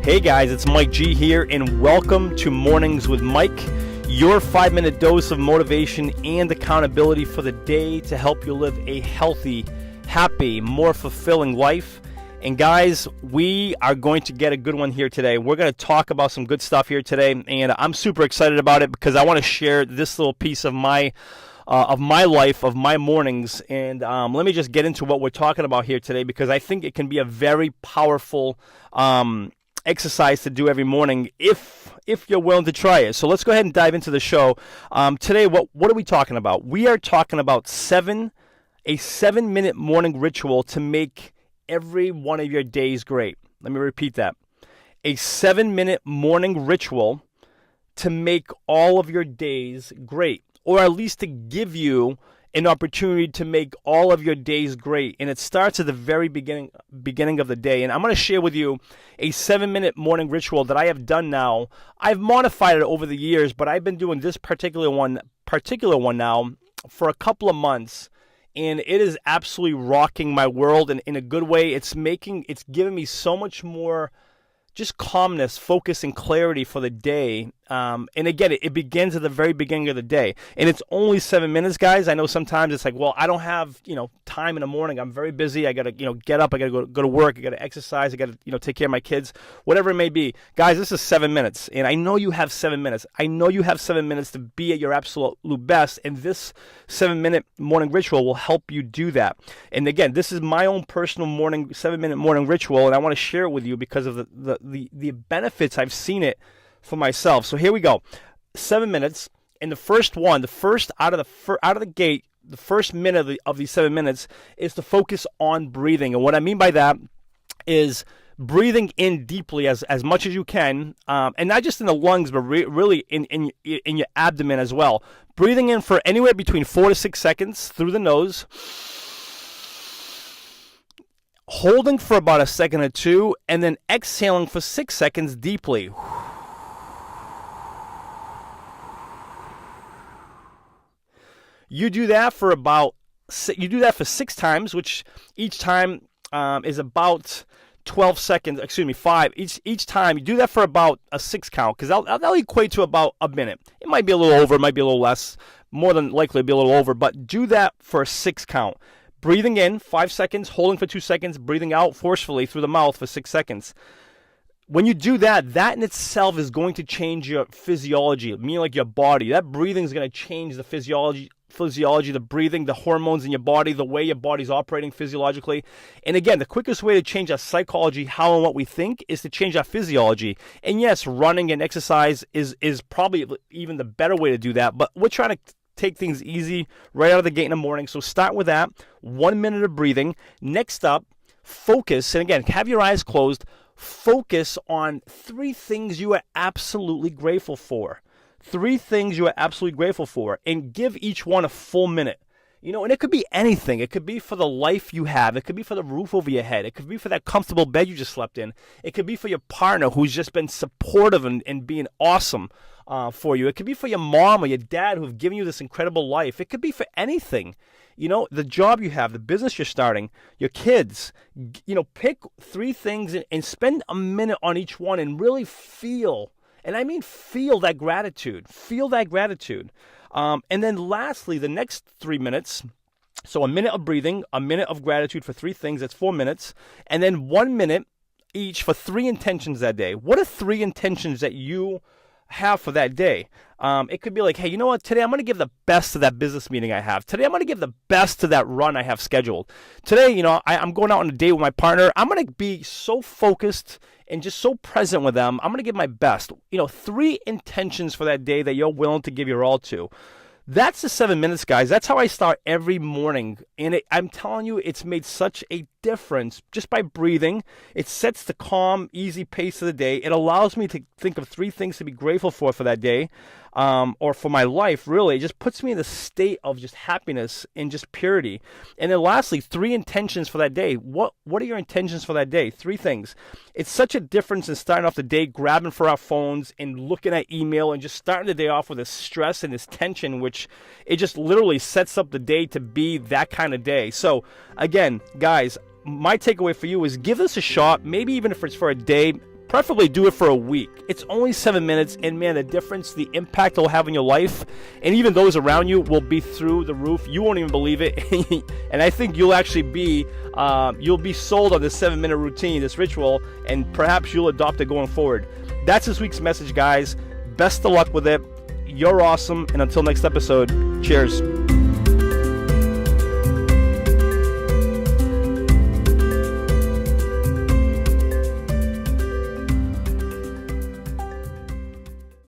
Hey guys, it's Mike G here, and welcome to Mornings with Mike, your 5-minute dose of motivation and accountability for the day to help you live a healthy, happy, more fulfilling life. And guys, we are going to get a good one here today. We're going to talk about some good stuff here today, and I'm super excited about it because I want to share this little piece of my life, of my mornings. And let me just get into what we're talking about here today, because I think it can be a very powerful exercise to do every morning if you're willing to try it. So let's go ahead and dive into the show. Today, what are we talking about? We are talking about a 7-minute morning ritual to make every one of your days great. Let me repeat that. A 7-minute morning ritual to make all of your days great, or at least to give you an opportunity to make all of your days great. And it starts at the very beginning of the day. And I'm going to share with you a 7-minute morning ritual that I have done now. I've modified it over the years, but I've been doing this particular one now for a couple of months. And it is absolutely rocking my world, and in a good way. It's giving me so much more just calmness, focus, and clarity for the day. And again, it begins at the very beginning of the day. And it's only 7 minutes, guys. I know sometimes it's like, well, I don't have, time in the morning. I'm very busy. I got to, get up. I got to go to work. I got to exercise. I got to, take care of my kids, whatever it may be. Guys, this is 7 minutes. And I know you have 7 minutes. I know you have 7 minutes to be at your absolute best. And this 7-minute morning ritual will help you do that. And again, this is my own personal 7-minute morning ritual. And I want to share it with you because of the benefits I've seen it for myself. So here we go. 7 minutes. And the first out of the gate, the first minute of these 7 minutes is to focus on breathing. And what I mean by that is breathing in deeply as much as you can, and not just in the lungs, but really in your abdomen as well. Breathing in for anywhere between 4 to 6 seconds through the nose, holding for about a second or two, and then exhaling for 6 seconds deeply. You do that for 6 times, which each time is about 12 seconds. Excuse me, 5. Each time you do that for about a 6 count, because that'll equate to about a minute. It might be a little over, it might be a little less. More than likely, it'll be a little over. But do that for a 6 count. Breathing in 5 seconds, holding for 2 seconds, breathing out forcefully through the mouth for 6 seconds. When you do that in itself is going to change your physiology, meaning like your body. That breathing is going to change the physiology, the breathing, the hormones in your body, the way your body's operating physiologically. And again, the quickest way to change our psychology, how and what we think, is to change our physiology. And yes, running and exercise is probably even the better way to do that. But we're trying to take things easy right out of the gate in the morning. So start with that. 1 minute of breathing. Next up, focus. And again, have your eyes closed. Focus on 3 things you are absolutely grateful for. 3 things you are absolutely grateful for, and give each one a full minute. And it could be anything. It could be for the life you have. It could be for the roof over your head. It could be for that comfortable bed you just slept in. It could be for your partner who's just been supportive and being awesome for you. It could be for your mom or your dad who've given you this incredible life. It could be for anything. The job you have, the business you're starting, your kids. Pick 3 things and spend a minute on each one and really feel. And I mean feel that gratitude. Feel that gratitude. And then lastly, the next 3 minutes, so a minute of breathing, a minute of gratitude for 3 things, that's 4 minutes, and then 1 minute each for 3 intentions that day. What are 3 intentions that you have for that day? It could be like, hey, you know what? Today I'm going to give the best to that business meeting I have. Today I'm going to give the best to that run I have scheduled. Today, I'm going out on a date with my partner. I'm going to be so focused and just so present with them. I'm going to give my best. 3 intentions for that day that you're willing to give your all to. That's the 7 minutes, guys. That's how I start every morning. And I'm telling you, it's made such a difference just by breathing. It sets the calm, easy pace of the day. It allows me to think of 3 things to be grateful for that day, or for my life, really. It just puts me in a state of just happiness and just purity. And then lastly, 3 intentions for that day. What are your intentions for that day? 3 things. It's such a difference in starting off the day, grabbing for our phones and looking at email and just starting the day off with this stress and this tension, which it just literally sets up the day to be that kind of day. So again, guys, my takeaway for you is give this a shot. Maybe even if it's for a day, preferably do it for a week. It's only 7 minutes, and man, the difference, the impact it'll have in your life, and even those around you, will be through the roof. You won't even believe it. And I think you'll actually be sold on this 7-minute routine, this ritual, and perhaps you'll adopt it going forward. That's this week's message, guys. Best of luck with it. You're awesome, and until next episode, cheers.